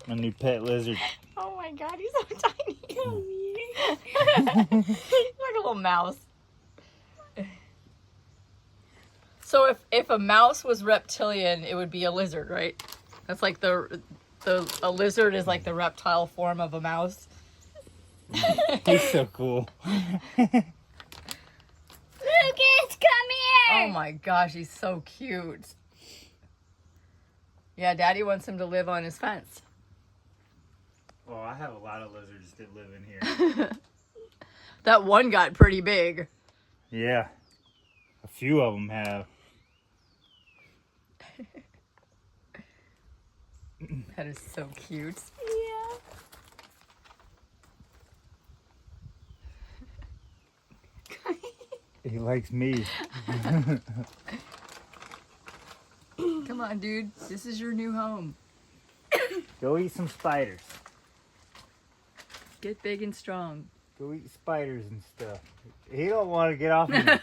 My new pet lizard. Oh my god, he's so tiny. He's like a little mouse. So if a mouse was reptilian, it would be a lizard, right? That's like a lizard is like the reptile form of a mouse. He's so cool. Lucas, come here! Oh my gosh, he's so cute. Yeah, Daddy wants him to live on his fence. Well, I have a lot of lizards that live in here. That one got pretty big. Yeah. A few of them have. That is so cute. Yeah. He likes me. Come on, dude. This is your new home. Go eat some spiders. Get big and strong. Go eat spiders and stuff. He don't want to get off me. I want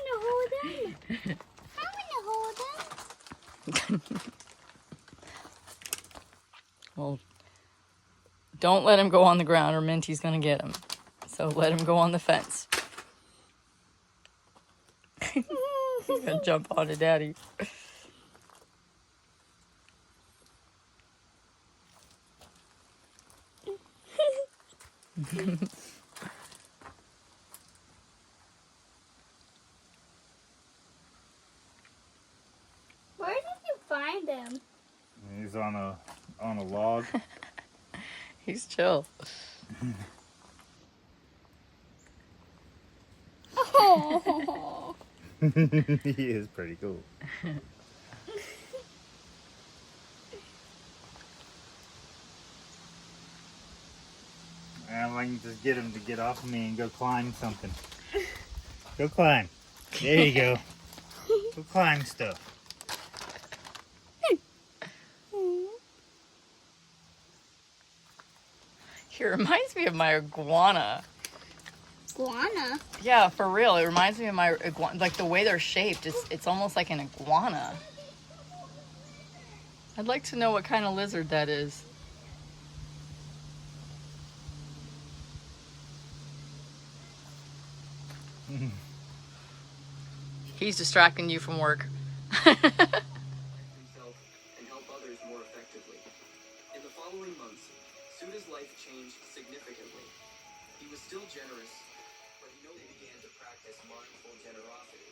to hold him. I want to hold him. Well, don't let him go on the ground or Minty's gonna get him. So let him go on the fence. He's gonna jump onto Daddy. Where did you find him? He's on a log. He's chill. Oh. He is pretty cool. And I can just get him to get off of me and go climb something. Go climb. There you go. Go climb stuff. He reminds me of my iguana. Iguana? Yeah, for real. It reminds me of my iguana. Like the way they're shaped, it's almost like an iguana. I'd like to know what kind of lizard that is. He's distracting you from work. himself and help others more effectively. In the following months, Suda's life changed significantly. He was still generous, but he they began to practice mindful generosity,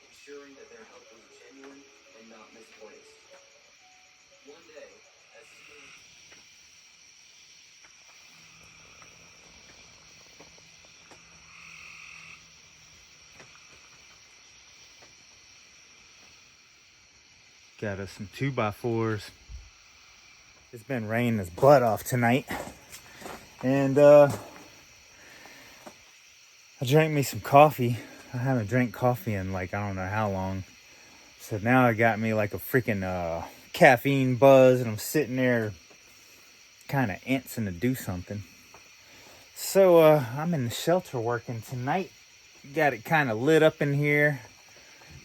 ensuring that their help was genuine and not misplaced. One day, as Got us some 2x4s. It's been raining his butt off tonight. And I drank me some coffee. I haven't drank coffee in like I don't know how long. So now it got me like a freaking caffeine buzz, and I'm sitting there kind of antsing to do something. So I'm in the shelter working tonight. Got it kind of lit up in here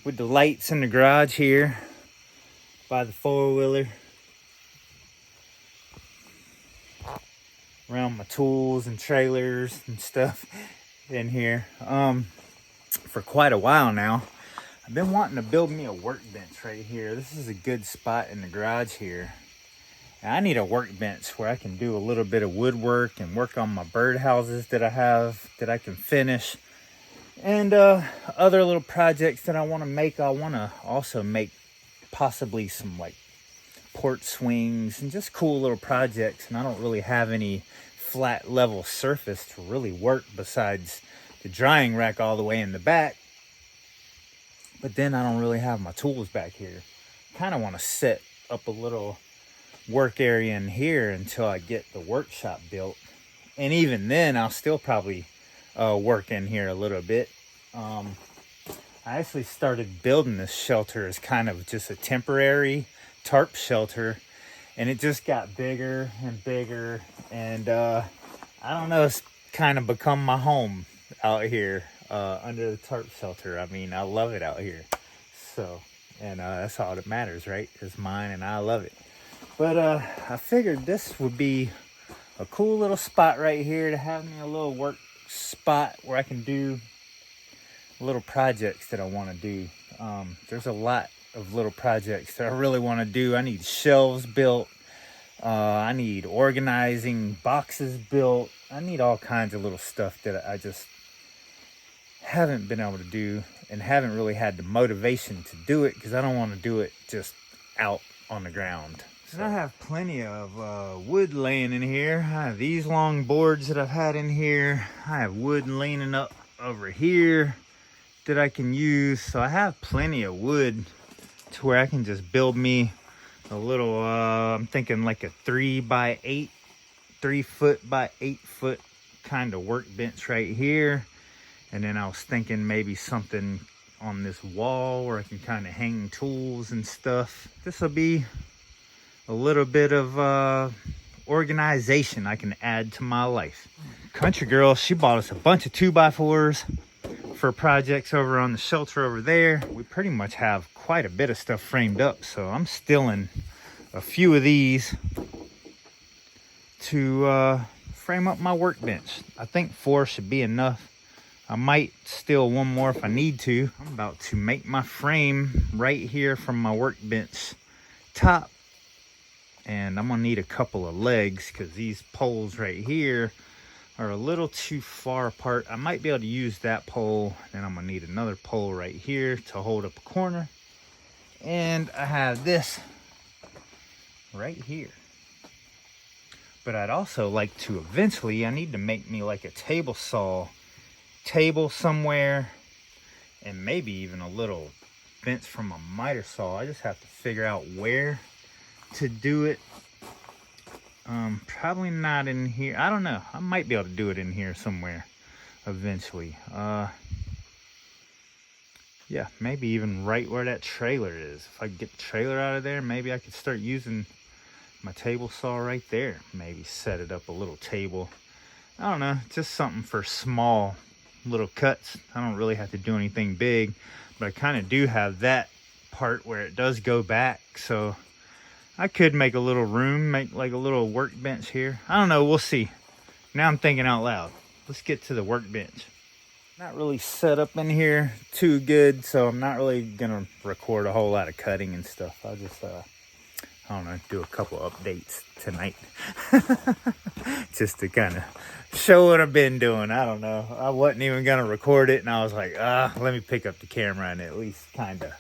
with the lights in the garage here by the four-wheeler. Around my tools and trailers and stuff in here. For quite a while now. I've been wanting to build me a workbench right here. This is a good spot in the garage here. And I need a workbench where I can do a little bit of woodwork and work on my birdhouses that I have that I can finish. And other little projects that I want to make. I want to also make possibly some like porch swings and just cool little projects. And I don't really have any flat level surface to really work besides the drying rack all the way in the back. But then I don't really have my tools back here. Kind of want to set up a little work area in here until I get the workshop built. And even then I'll still probably work in here a little bit. I actually started building this shelter as kind of just a temporary tarp shelter, and it just got bigger and bigger, and I don't know, it's kind of become my home out here under the tarp shelter. I mean, I love it out here. So, and that's all that matters, right? It's mine and I love it. But I figured this would be a cool little spot right here to have me a little work spot where I can do little projects that I want to do. There's a lot of little projects that I really want to do. I need shelves built. I need organizing boxes built. I need all kinds of little stuff that I just haven't been able to do and haven't really had the motivation to do it because I don't want to do it just out on the ground. So I have plenty of wood laying in here. I have these long boards that I've had in here. I have wood leaning up over here that I can use. So I have plenty of wood to where I can just build me a little, I'm thinking like a 3 foot by 8 foot kind of workbench right here. And then I was thinking maybe something on this wall where I can kind of hang tools and stuff. This will be a little bit of organization I can add to my life. Country girl, she bought us a bunch of 2x4s for projects over on the shelter over there. We pretty much have quite a bit of stuff framed up, so I'm stealing a few of these to frame up my workbench. I think 4 should be enough. I might steal one more if I need to. I'm about to make my frame right here from my workbench top. And I'm gonna need a couple of legs because these poles right here are a little too far apart. I might be able to use that pole. Then I'm gonna need another pole right here to hold up a corner. And I have this right here. But I'd also like to eventually, I need to make me like a table saw table somewhere, and maybe even a little bench from a miter saw. I just have to figure out where to do it. Probably not in here. I don't know. I might be able to do it in here somewhere eventually. Yeah, maybe even right where that trailer is. If I could get the trailer out of there, maybe I could start using my table saw right there. Maybe set it up a little table. I don't know, just something for small little cuts. I don't really have to do anything big, but I kind of do have that part where it does go back, so I could make a little room, make like a little workbench here. I don't know, we'll see. Now I'm thinking out loud. Let's get to the workbench. Not really set up in here too good, so I'm not really gonna record a whole lot of cutting and stuff. I'll just I don't know, do a couple updates tonight just to kind of show what I've been doing. I don't know, I wasn't even gonna record it, and I was like, let me pick up the camera and at least kind of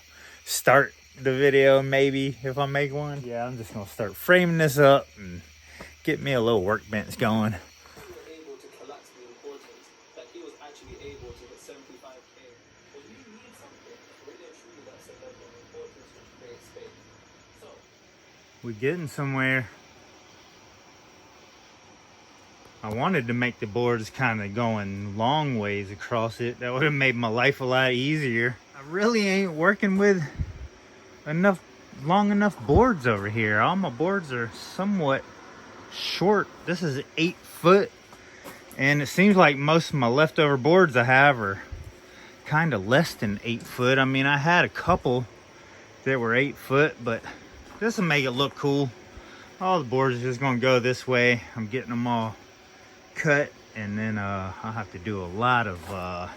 start the video, maybe, if I make one. Yeah, I'm just gonna start framing this up and get me a little workbench going. Able to collapse the importance that he was actually able to hit 75K. But you need something really and truly that's a level of importance which creates space. So We're getting somewhere. I wanted to make the boards kind of going long ways across it. That would have made my life a lot easier. I really ain't working with long enough boards over here. All my boards are somewhat short. This is 8 foot, and it seems like most of my leftover boards I have are kind of less than 8 foot. I mean, I had a couple that were 8 foot, but this will make it look cool. All the boards are just gonna go this way. I'm getting them all cut, and then I'll have to do a lot of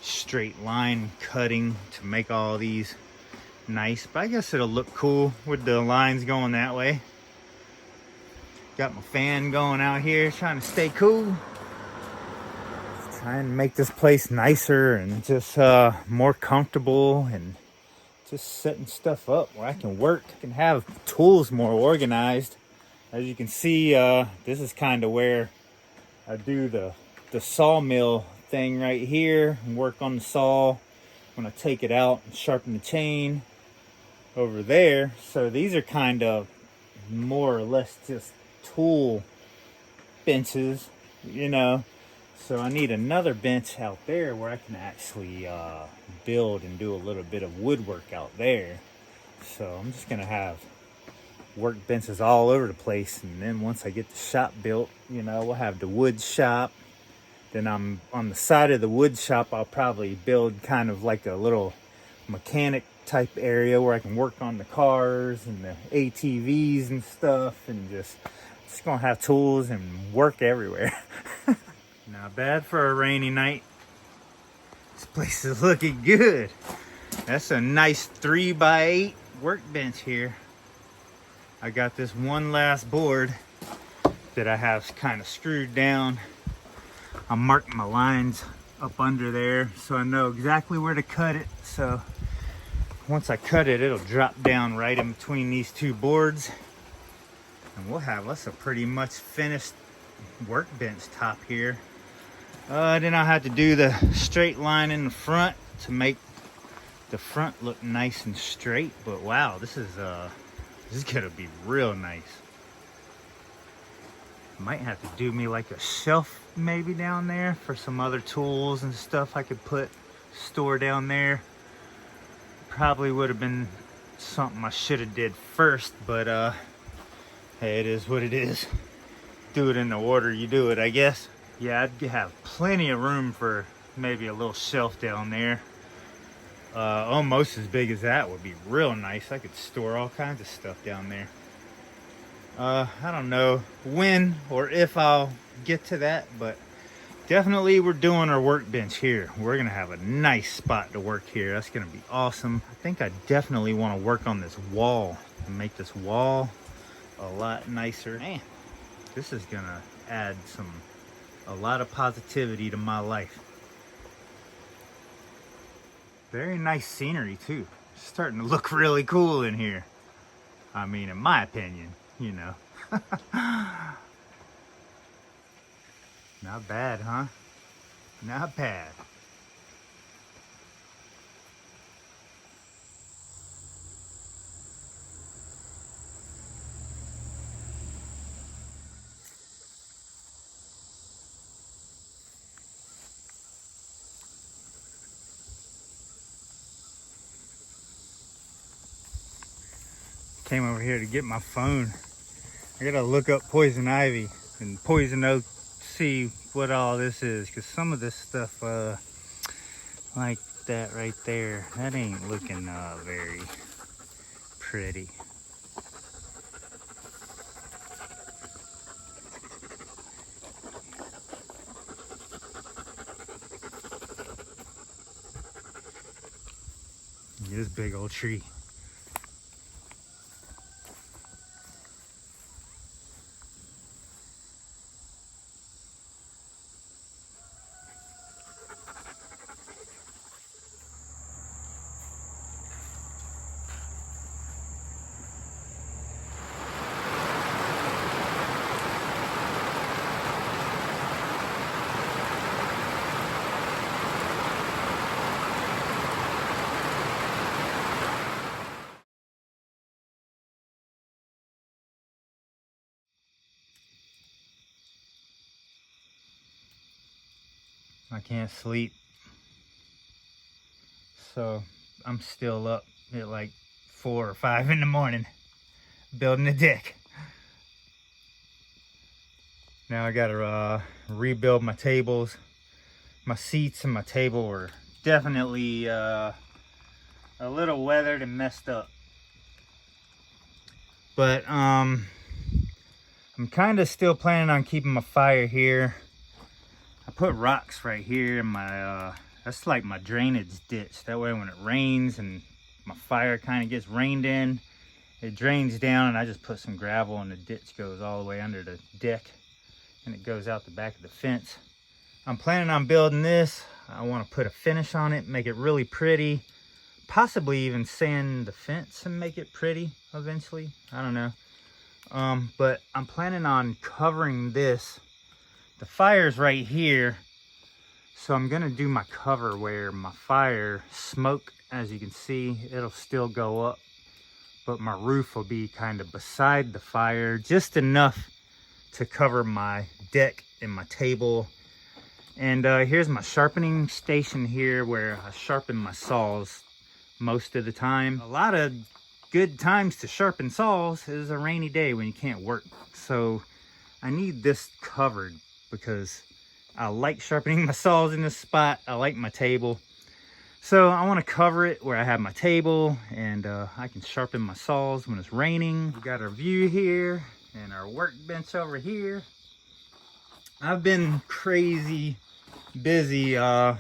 straight line cutting to make all these nice, but I guess it'll look cool with the lines going that way. Got my fan going out here, trying to stay cool. Just trying to make this place nicer and just more comfortable, and just setting stuff up where I can work. I can have tools more organized. As you can see, this is kind of where I do the sawmill thing right here and work on the saw when I take it out and sharpen the chain over there. So these are kind of more or less just tool benches, you know. So I need another bench out there where I can actually build and do a little bit of woodwork out there. So I'm just gonna have work benches all over the place, and then once I get the shop built, you know, we'll have the wood shop. Then I'm on the side of the wood shop, I'll probably build kind of like a little mechanic type area where I can work on the cars and the ATVs and stuff, and just gonna have tools and work everywhere. Not bad for a rainy night. This place is looking good. That's a nice 3x8 workbench here. I got this one last board that I have kind of screwed down. I'm marking my lines up under there so I know exactly where to cut it. So once I cut it, it'll drop down right in between these two boards. And we'll have us a pretty much finished workbench top here. Then I'll have to do the straight line in the front to make the front look nice and straight. But wow, this is gonna be real nice. Might have to do me like a shelf maybe down there for some other tools and stuff I could store down there. Probably would have been something I should have did first, but hey, it is what it is. Do it in the order you do it, I guess. Yeah, I'd have plenty of room for maybe a little shelf down there. Almost as big as that would be real nice. I could store all kinds of stuff down there. I don't know when or if I'll get to that, but definitely we're doing our workbench here. We're gonna have a nice spot to work here. That's gonna be awesome. I think I definitely want to work on this wall and make this wall a lot nicer. Man, this is gonna add a lot of positivity to my life. Very nice scenery too. It's starting to look really cool in here. I mean, in my opinion, you know. Not bad, huh? Not bad. Came over here to get my phone. I gotta look up poison ivy and poison oak, see what all this is, because some of this stuff like that right there, that ain't looking very pretty. This big old tree. I can't sleep, so I'm still up at like 4 or 5 in the morning building a deck. Now I gotta rebuild my tables. My seats and my table were definitely a little weathered and messed up, but I'm kind of still planning on keeping my fire here. I put rocks right here in my, that's like my drainage ditch. That way when it rains and my fire kind of gets rained in, it drains down, and I just put some gravel and the ditch goes all the way under the deck and it goes out the back of the fence. I'm planning on building this. I want to put a finish on it, make it really pretty, possibly even sand the fence and make it pretty eventually. I don't know. But I'm planning on covering this. The fire's right here, so I'm gonna do my cover where my fire smoke, as you can see, it'll still go up, but my roof will be kind of beside the fire, just enough to cover my deck and my table. And here's my sharpening station here where I sharpen my saws most of the time. A lot of good times to sharpen saws is a rainy day when you can't work, so I need this covered because I like sharpening my saws in this spot. I like my table. So I want to cover it where I have my table and I can sharpen my saws when it's raining. We got our view here and our workbench over here. I've been crazy busy. I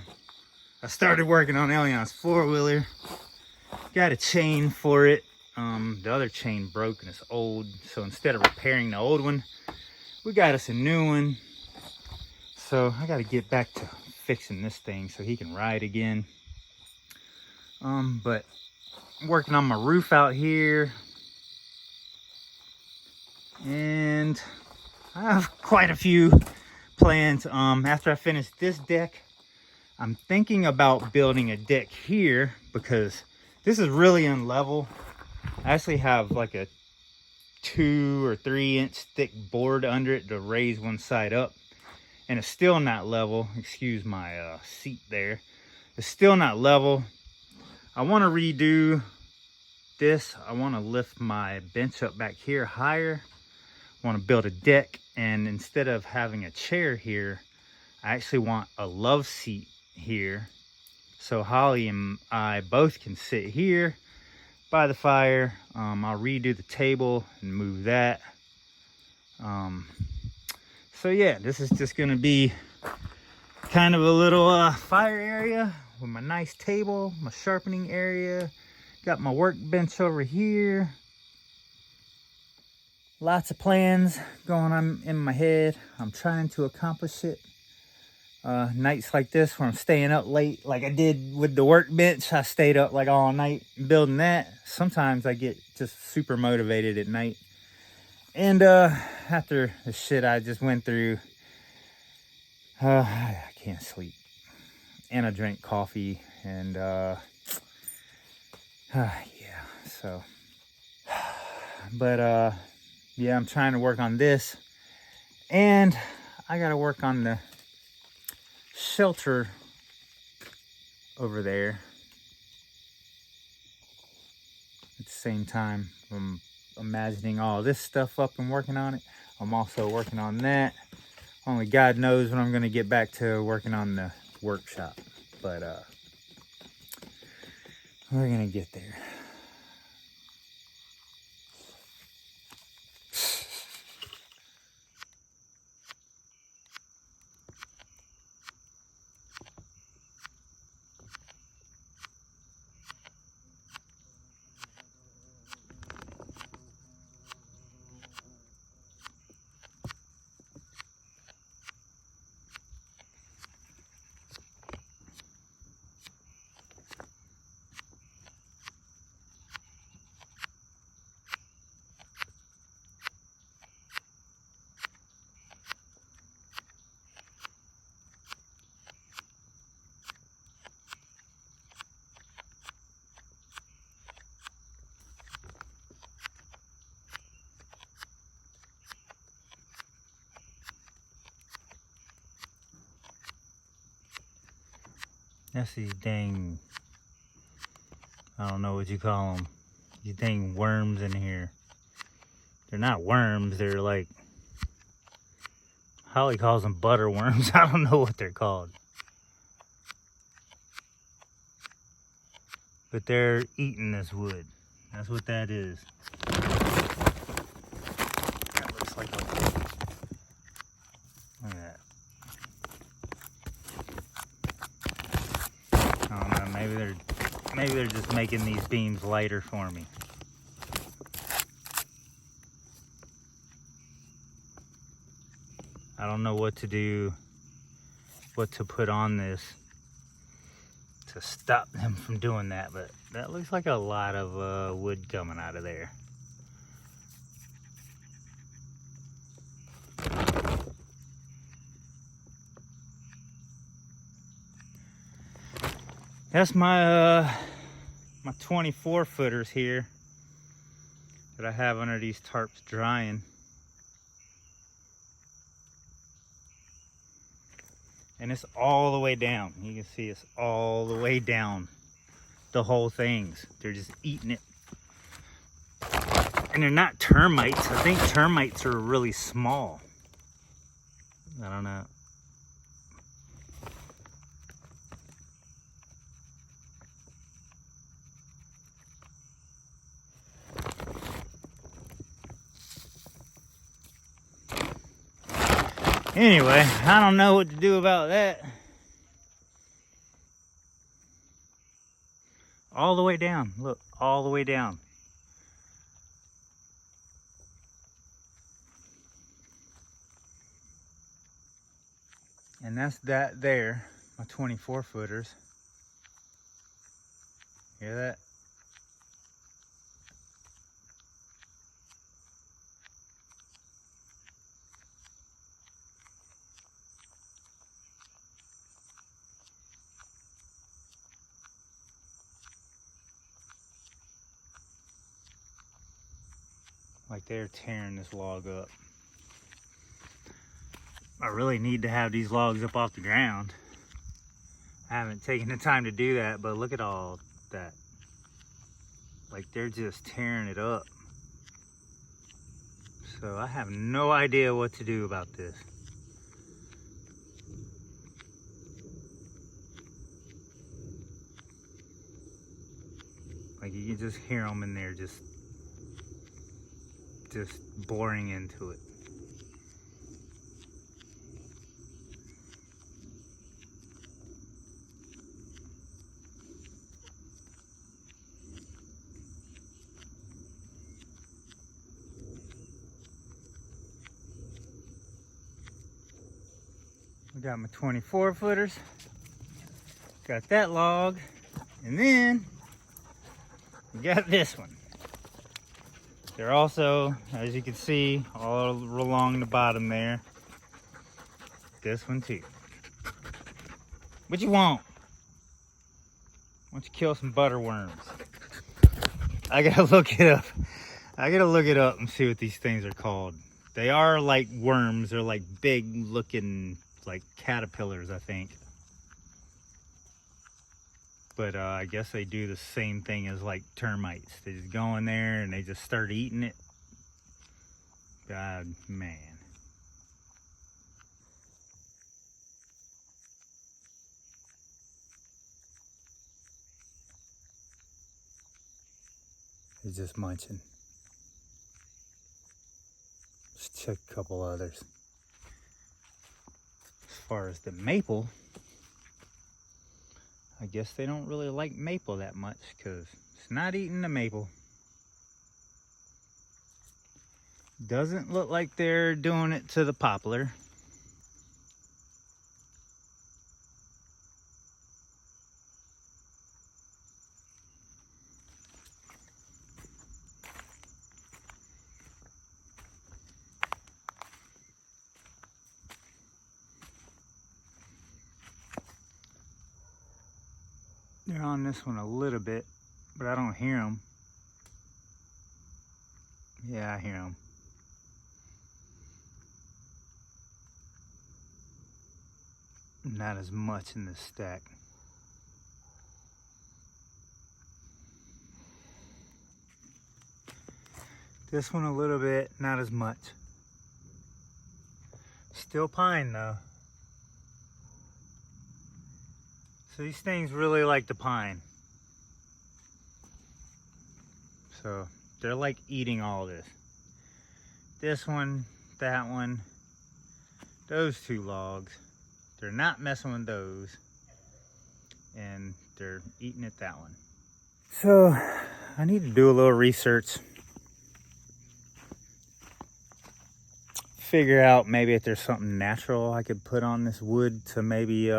started working on Elian's four-wheeler. Got a chain for it. The other chain broke and it's old. So instead of repairing the old one, we got us a new one. So I got to get back to fixing this thing so he can ride again. But I'm working on my roof out here. And I have quite a few plans. After I finish this deck, I'm thinking about building a deck here because this is really unlevel. I actually have like a 2 or 3 inch thick board under it to raise one side up, and it's still not level. Excuse my seat there. It's still not level. I want to redo this. I want to lift my bench up back here higher. I want to build a deck, and instead of having a chair here, I actually want a love seat here, so Holly and I both can sit here by the fire. I'll redo the table and move that. So yeah, this is just gonna be kind of a little fire area with my nice table, my sharpening area. Got my workbench over here. Lots of plans going on in my head. I'm trying to accomplish it. Nights like this where I'm staying up late, like I did with the workbench. I stayed up like all night building that. Sometimes I get just super motivated at night. And after the shit I just went through, I can't sleep. And I drank coffee and yeah, so. But yeah, I'm trying to work on this. And I gotta work on the shelter over there at the same time. I'm imagining all this stuff up and working on it. I'm also working on that. Only God knows when I'm going to get back to working on the workshop, but we're going to get there. That's these dang, I don't know what you call them. These dang worms in here. They're not worms, they're like, Holly calls them butter worms. I don't know what they're called. But they're eating this wood. That's what that is. That looks like a, look at that. I don't know, maybe they're just making these beams lighter for me. I don't know what to do, what to put on this to stop them from doing that, but that looks like a lot of wood coming out of there. That's my my 24 footers here that I have under these tarps drying. And it's all the way down. You can see it's all the way down. The whole things. They're just eating it. And they're not termites. I think termites are really small. I don't know. Anyway, I don't know what to do about that. All the way down. Look, all the way down. And that's that there, my 24 footers. Hear that? Like they're tearing this log up. I really need to have these logs up off the ground. I haven't taken the time to do that, but look at all that. Like they're just tearing it up. So I have no idea what to do about this. Like you can just hear them in there just boring into it. We got my 24 footers. Got that log. And then we got this one. They're also, as you can see, all along the bottom there. This one too. What you want? Why don't you kill some butter worms? I gotta look it up. I gotta look it up and see what these things are called. They are like worms. They're like big looking, like caterpillars, I think. But I guess they do the same thing as like termites. They just go in there and they just start eating it. God, man. He's just munching. Let's check a couple others. As far as the maple, I guess they don't really like maple that much because it's not eating the maple. Doesn't look like they're doing it to the poplar. They're on this one a little bit, but I don't hear them. Yeah, I hear them. Not as much in this stack. This one a little bit, not as much. Still pine though. So these things really like the pine. So they're like eating all this. This one, that one, those two logs. They're not messing with those. And they're eating at that one. So I need to do a little research. Figure out maybe if there's something natural I could put on this wood to maybe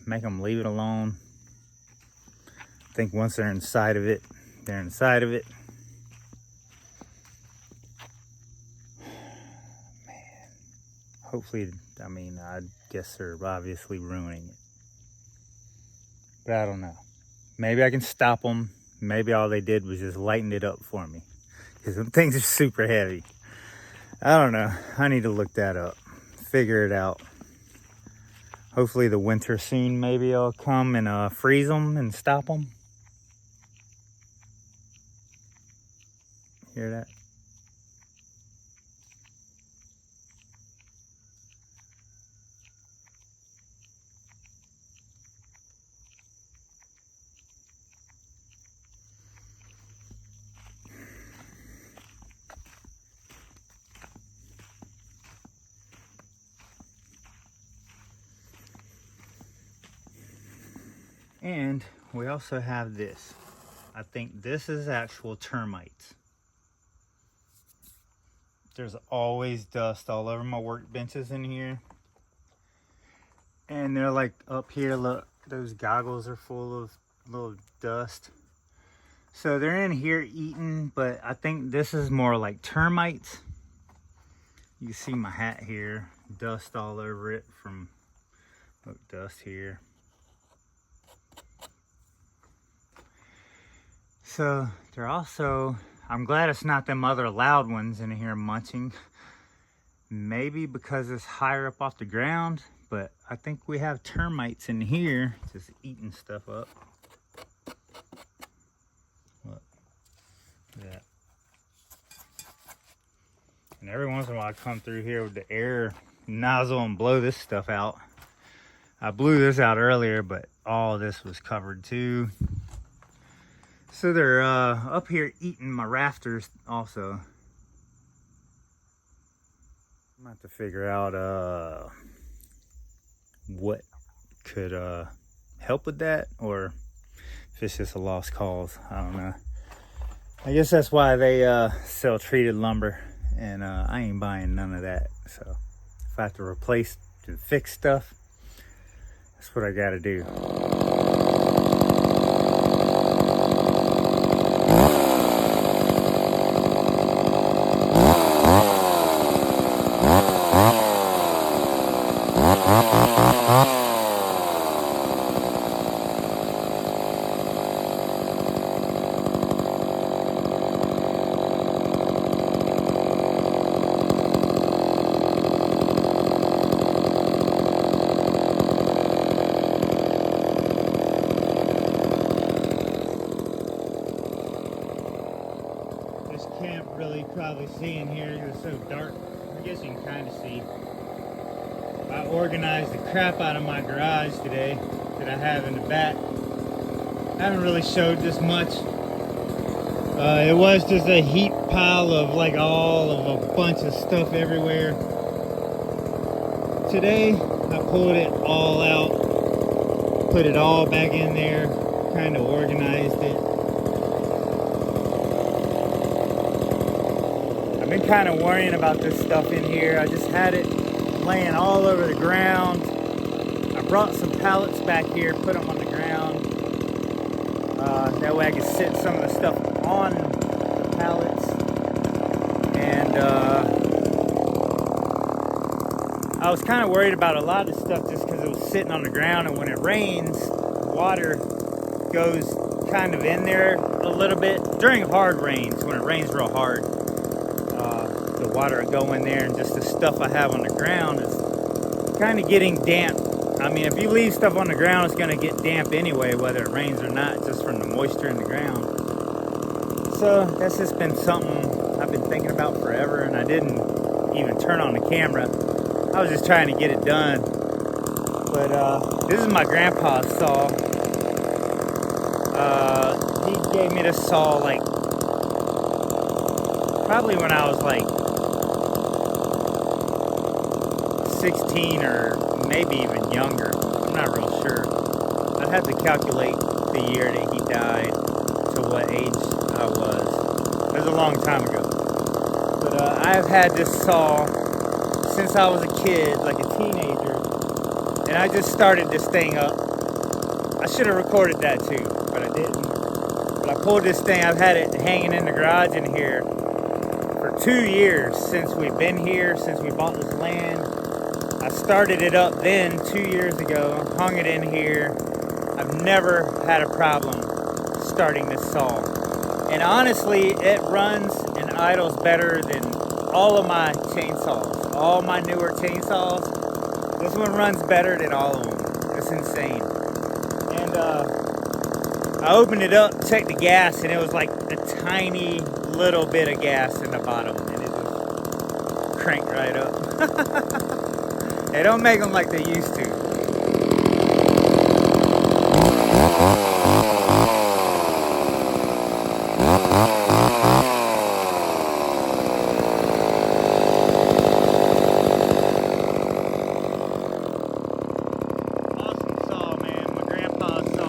make them leave it alone. I think once they're inside of it, they're inside of it. Man, hopefully, I mean, I guess they're obviously ruining it. But I don't know. Maybe I can stop them. Maybe all they did was just lighten it up for me. Because them things are super heavy. I don't know. I need to look that up. Figure it out. Hopefully the winter soon maybe I'll come and freeze them and stop them. Hear that? And we also have this. I think this is actual termites. There's always dust all over my workbenches in here. And they're like up here, look, those goggles are full of little dust. So they're in here eating, but I think this is more like termites. You can see my hat here, dust all over it from, look, dust here. So they're also, I'm glad it's not them other loud ones in here munching. Maybe because it's higher up off the ground, but I think we have termites in here just eating stuff up. Look at that. And every once in a while I come through here with the air nozzle and blow this stuff out. I blew this out earlier, but all of this was covered too. So they're up here eating my rafters also. I'm gonna have to figure out what could help with that, or if it's just a lost cause. I don't know. I guess that's why they sell treated lumber, and I ain't buying none of that. So if I have to replace and fix stuff, that's what I gotta do. Can't really probably see in here, it's so dark. I guess you can kind of see. I organized the crap out of my garage today that I have in the back. I haven't really showed this much. It was just a heap pile of like all of a bunch of stuff everywhere. Today I pulled it all out, put it all back in there, kind of organized it. I've been kind of worrying about this stuff in here. I just had it laying all over the ground. I brought some pallets back here, put them on the ground. That way I could sit some of the stuff on the pallets. And I was kind of worried about a lot of stuff just because it was sitting on the ground, and when it rains, water goes kind of in there a little bit. During hard rains, when it rains real hard, the water will go in there, and just the stuff I have on the ground is kind of getting damp. I mean, if you leave stuff on the ground, it's going to get damp anyway, whether it rains or not, just from the moisture in the ground. So that's just been something I've been thinking about forever, and I didn't even turn on the camera. I was just trying to get it done. But this is my grandpa's saw. He gave me this saw like probably when I was like 16 or maybe even younger. I'm not real sure. I'd have to calculate the year that he died to what age I was. It was a long time ago. But I've had this saw since I was a kid, like a teenager. And I just started this thing up. I should have recorded that too, but I didn't. But I pulled this thing. I've had it hanging in the garage in here for 2 years since we've been here, since we bought this land. I started it up then 2 years ago, hung it in here. I've never had a problem starting this saw. And honestly, it runs and idles better than all of my chainsaws. All my newer chainsaws, this one runs better than all of them. It's insane. And I opened it up, checked the gas, and it was like a tiny little bit of gas in the bottom. And it just cranked right up. They don't make them like they used to. Awesome saw, man. My grandpa's saw.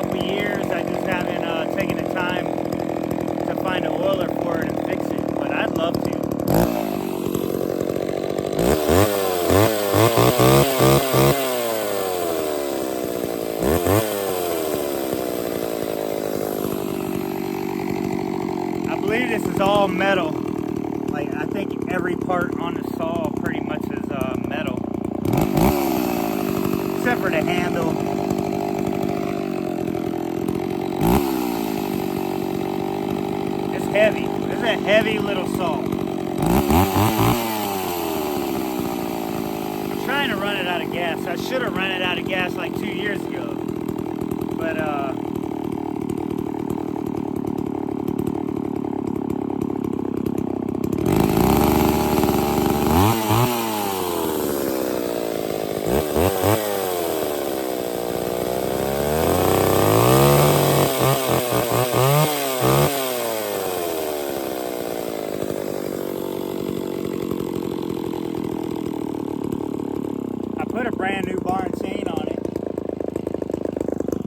couple years. I just haven't taken the time to find an oiler for it and fix it, but I'd love to. I believe this is all metal. Like, I think every part on the saw pretty much is metal. Except for the handle. It's heavy. This is a heavy little saw. I'm trying to run it out of gas. I should have run it out of gas like 2 years ago. But put a brand new bar and chain on it,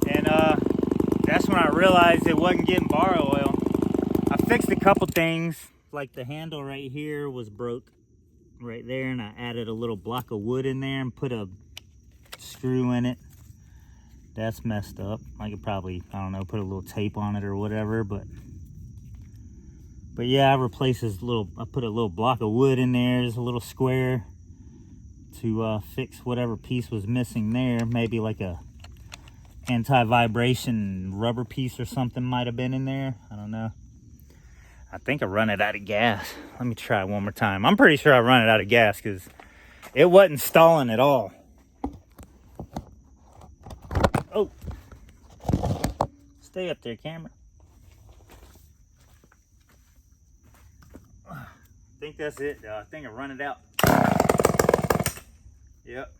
and that's when I realized it wasn't getting bar oil. I fixed a couple things, like the handle right here was broke right there, and I added a little block of wood in there and put a screw in it. That's messed up. I could probably, I don't know, put a little tape on it or whatever, but yeah, I replaced this little, I put a little block of wood in there, just a little square, to fix whatever piece was missing there. Maybe like a anti-vibration rubber piece or something might have been in there. I don't know. I think I run it out of gas. Let me try one more time. I'm pretty sure I run it out of gas because it wasn't stalling at all. Oh, stay up there, camera. I think that's it. I think I run it out. Yep.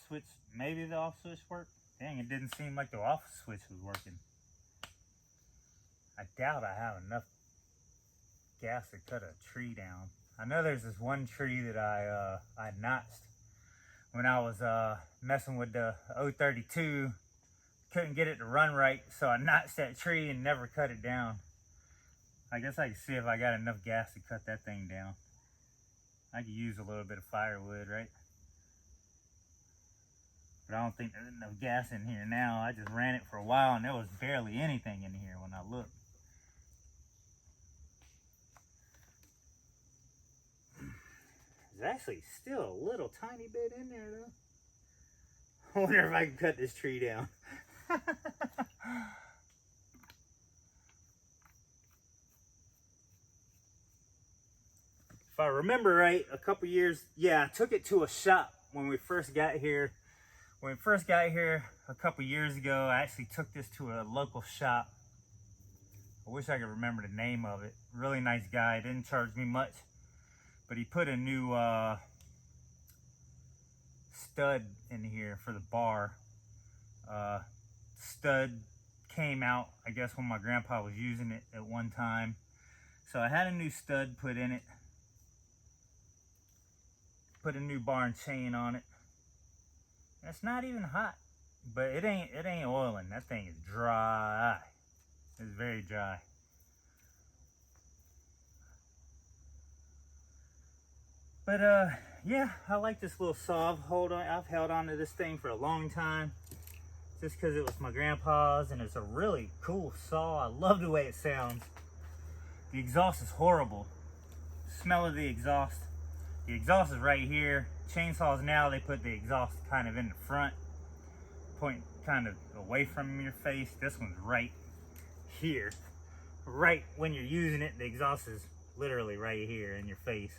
Switch, maybe the off switch worked. Dang, it didn't seem like the off switch was working. I doubt I have enough gas to cut a tree down. I know there's this one tree that I notched when I was messing with the 032. Couldn't get it to run right, so I notched that tree and never cut it down. I guess I can see if I got enough gas to cut that thing down. I could use a little bit of firewood, right? But I don't think there's enough gas in here now. I just ran it for a while and there was barely anything in here when I looked. There's actually still a little tiny bit in there though. I wonder if I can cut this tree down. If I remember right, a couple years, yeah, I took it to a shop when we first got here. When we first got here a couple years ago, I actually took this to a local shop. I wish I could remember the name of it. Really nice guy, didn't charge me much, but he put a new stud in here for the bar. Stud came out, I guess, when my grandpa was using it at one time. So I had a new stud put in it. Put a new bar and chain on it. It's not even hot, but it ain't oiling. That thing is dry. It's very dry. But yeah, I like this little saw. I've held on to this thing for a long time, just because it was my grandpa's, and it's a really cool saw. I love the way it sounds. The exhaust is horrible. Smell of the exhaust. The exhaust is right here. Chainsaws now, they put the exhaust kind of in the front, point kind of away from your face. This one's right here. Right when you're using it, the exhaust is literally right here in your face.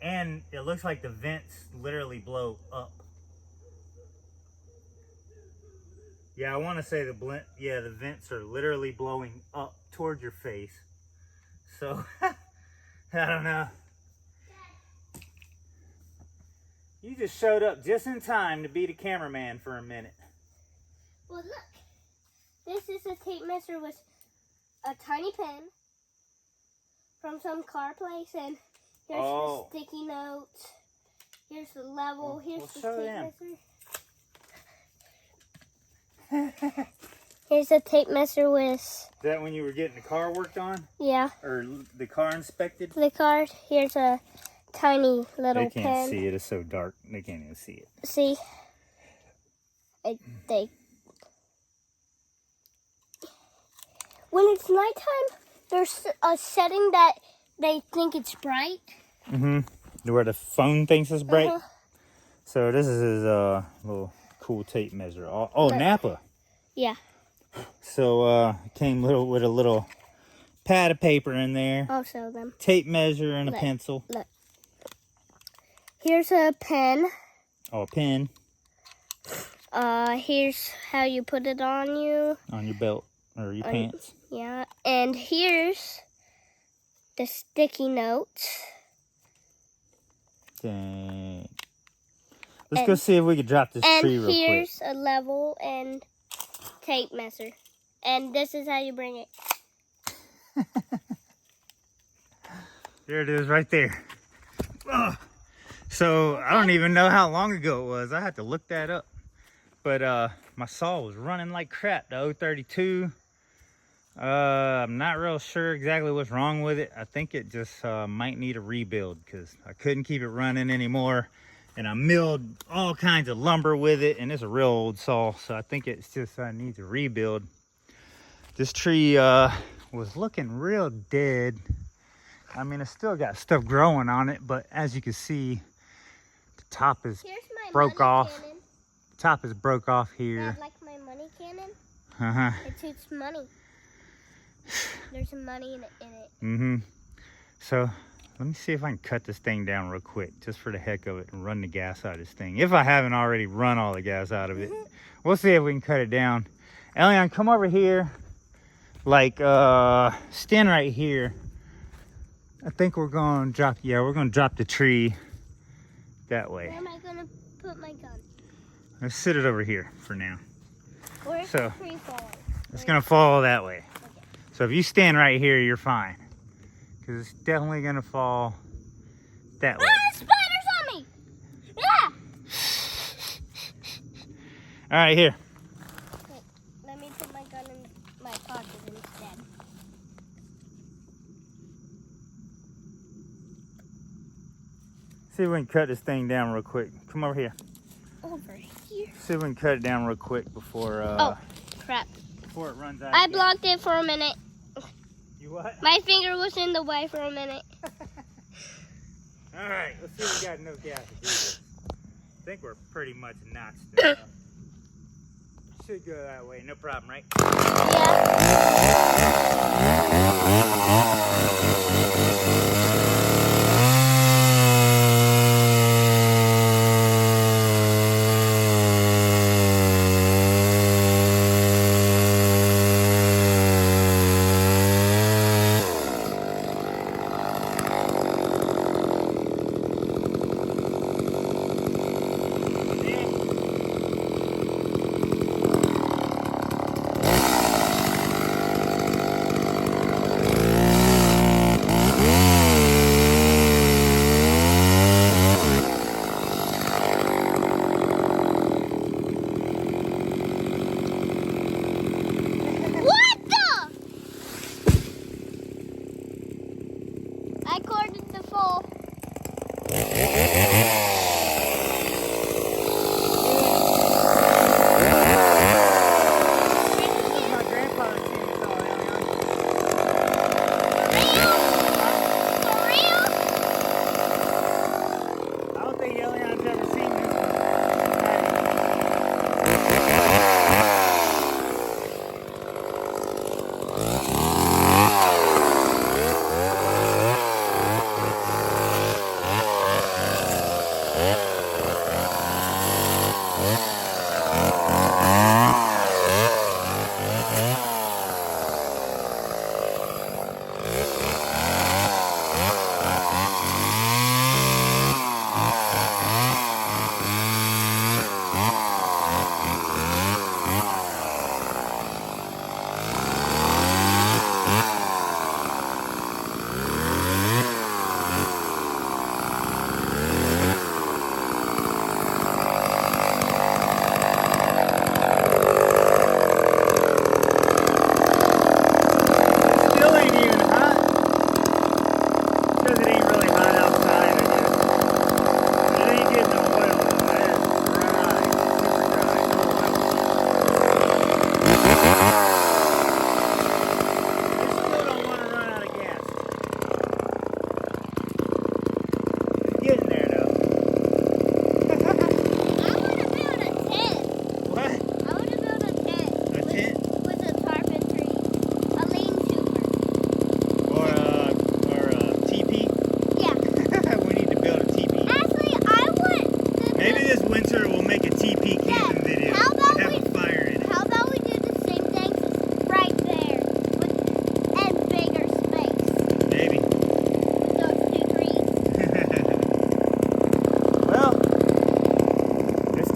And it looks like the vents literally blow up. Yeah, I want to say the vents are literally blowing up toward your face. So, I don't know. You just showed up just in time to be the cameraman for a minute. Well, look. This is a tape measure with a tiny pen from some car place, and here's the sticky notes. Here's the level. Here's the tape measure. Here's a tape measure with... Is that when you were getting the car worked on? Yeah. Or the car inspected? The car. Here's a tiny little pen. They can't see it. It's so dark. They can't even see it. See? When it's nighttime, there's a setting that they think it's bright. Mm-hmm. Where the phone thinks it's bright. So this is his little cool tape measure. Oh, Napa. Yeah. So came with a little pad of paper in there. I'll show them. Tape measure and a pencil. Look. Here's a pen. Oh, a pen. Here's how you put it on you. On your belt or your pants. Yeah. And here's the sticky notes. Dang. Let's go see if we can drop this tree real quick. And here's a level and tape measure. And this is how you bring it. There it is right there. Ugh. So I don't even know how long ago it was. I had to look that up. But my saw was running like crap, the 032. I'm not real sure exactly what's wrong with it. I think it just might need a rebuild because I couldn't keep it running anymore. And I milled all kinds of lumber with it, and it's a real old saw, so I think it's just needs a rebuild. This tree was looking real dead. I mean, it's still got stuff growing on it, but as you can see, the top is broke off. Cannon. The top is broke off here. Dad, like my money cannon? Uh-huh. It shoots money. There's some money in it. Mm-hmm. So let me see if I can cut this thing down real quick, just for the heck of it, and run the gas out of this thing. If I haven't already run all the gas out of it. We'll see if we can cut it down. Elion, come over here. Like, stand right here. I think we're going to drop, we're going to drop the tree that way. Where am I going to put my gun? Let's sit it over here for now. Where's So, the tree falling? It's going to fall that way. Okay. So if you stand right here, you're fine. Because it's definitely going to fall that way. Ah, spiders on me! Yeah! All right, here. Wait, let me put my gun in my pocket instead. See if we can cut this thing down real quick. Come over here. Over here. See if we can cut it down real quick before Oh, crap. before it runs out. I blocked it for a minute. You what? My finger was in the way for a minute. All right, let's see if we got enough gas to do this. I think we're pretty much notched enough. Should go that way, no problem, right? What the? I corded the fall. My grandfather's chainsaw, Elion. For real? I don't think Elion's ever seen this one.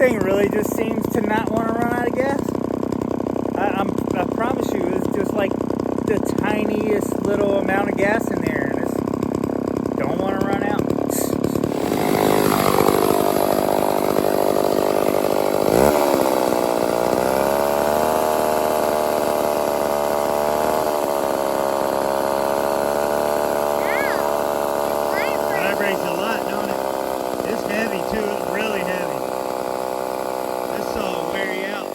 thing really just seems to not want to run out of gas. I promise you, it's just like the tiniest little amount of gas in there, and it's don't want to run out. Vibrates a lot, don't it? It's heavy too. It's really heavy. This saw will wear you out.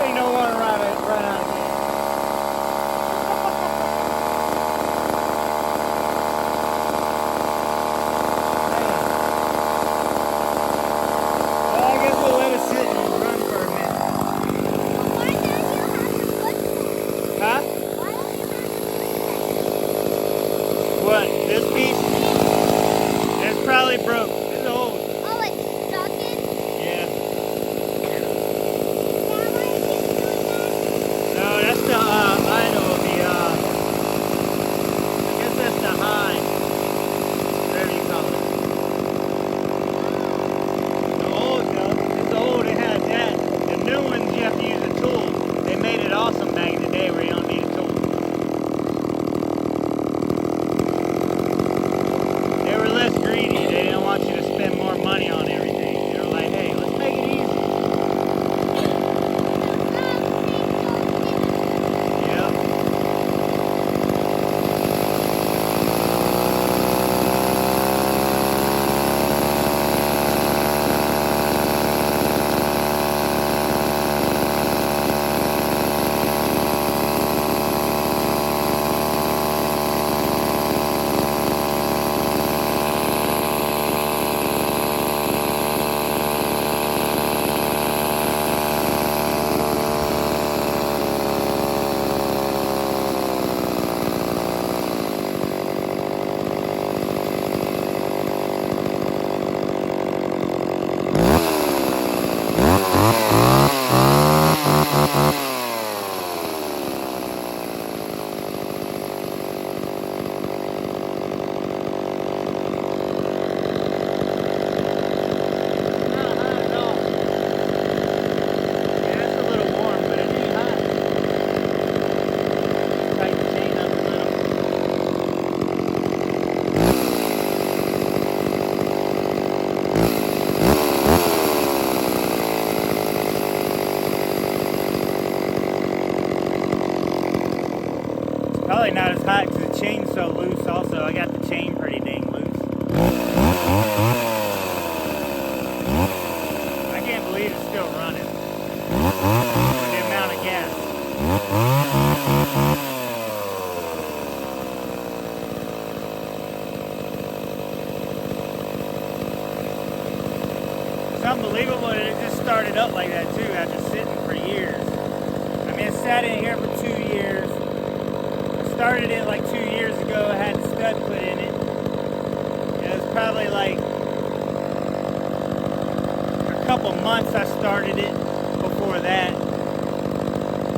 Ain't no one run out of gas. Well, I guess we'll let it sit and run for a minute. Why don't you have to put that? Huh? Why don't you have to What? This piece? It's probably broke. It's old. put that? Oh, it's stuck in? Yeah. Yeah, why do you keep doing that? No, that's the idle. I guess that's the high. Whatever you call it. The old though, it's old. It has that. The new ones you have to use a tool. They made it awesome back in the day where you don't need a tool. They were less greedy. They didn't want you to spend more money on everything. They were like, hey, let's make it easy. Yep. Not hot at all. Yeah, it's a little warm, but it ain't hot. Tighten the chain up a little. It's probably not as hot because the chain's so loose also. I got the chain pretty dang loose. I can't believe it's still running. For the amount of gas. It's unbelievable that it just started up like that too after sitting for years. I mean, it sat in here for 2 years. I started it like 2 years ago. I had the stud put in it. It was probably like a couple months I started it before that.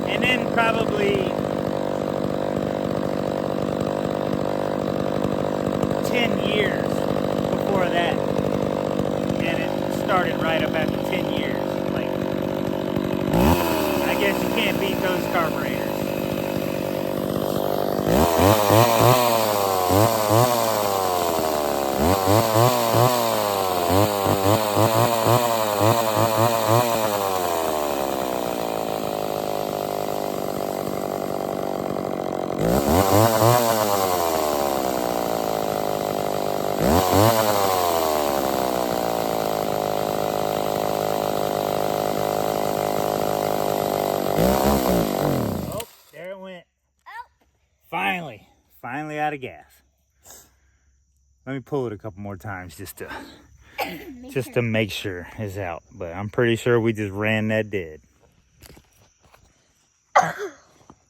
And then probably 10 years before that. And it started right up after 10 years. Like, I guess you can't beat those carburetors. Oh, there it went. Oh. Finally out of gas. Let me pull it a couple more times just to make sure it's out. But I'm pretty sure we just ran that dead.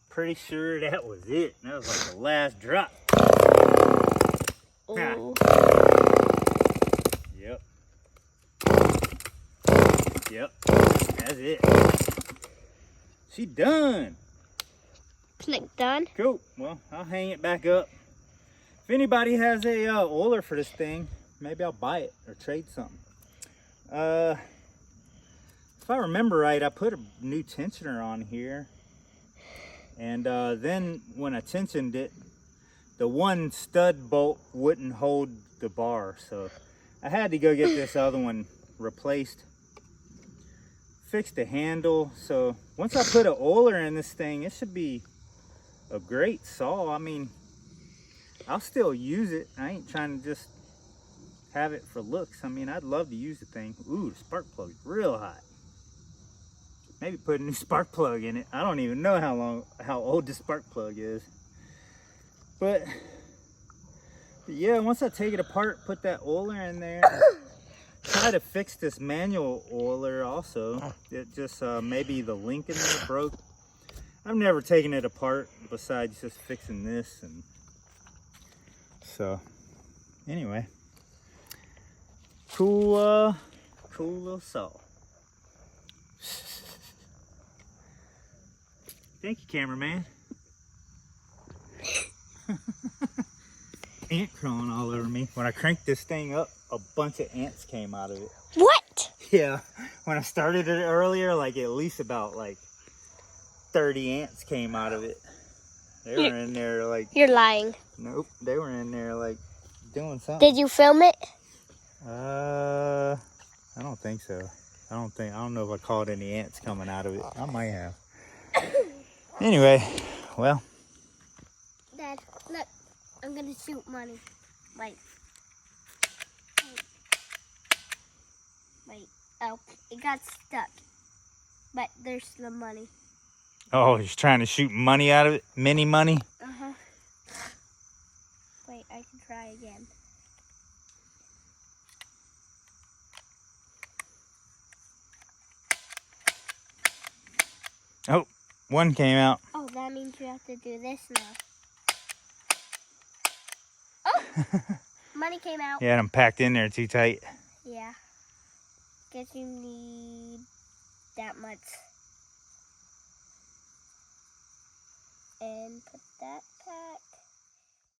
Pretty sure that was it. That was like the last drop. Oh. Yep. Yep. That's it. She done. Click done. Cool. Well, I'll hang it back up. If anybody has a oiler for this thing, maybe I'll buy it or trade something. If I remember right, I put a new tensioner on here. And then when I tensioned it, the one stud bolt wouldn't hold the bar. So I had to go get this other one replaced. Fixed the handle. So once I put an oiler in this thing, it should be a great saw. I mean, I'll still use it. I ain't trying to just have it for looks. I mean, I'd love to use the thing. Ooh, the spark plug's real hot. Maybe put a new spark plug in it. I don't even know how old the spark plug is. But yeah, once I take it apart, put that oiler in there. Try to fix this manual oiler also. It just maybe the link in there broke. I've never taken it apart besides just fixing this, and so anyway, cool little saw. Thank you, cameraman. Ant crawling all over me. When I cranked this thing up, a bunch of ants came out of it. What? Yeah, when I started it earlier, like at least about like 30 ants came out of it. They were in there like... You're lying. Nope, they were in there like doing something. Did you film it? I don't think so. I don't know if I caught any ants coming out of it. I might have. Anyway, well. Dad, look. I'm gonna shoot money. Wait. Wait. Oh, it got stuck. But there's the money. Oh, he's trying to shoot money out of it? Mini money? Uh-huh. Wait, I can try again. Oh, one came out. Oh, that means you have to do this now. Oh! Money came out. Yeah, I'm packed in there too tight. Yeah. Guess you need that much. And put that back.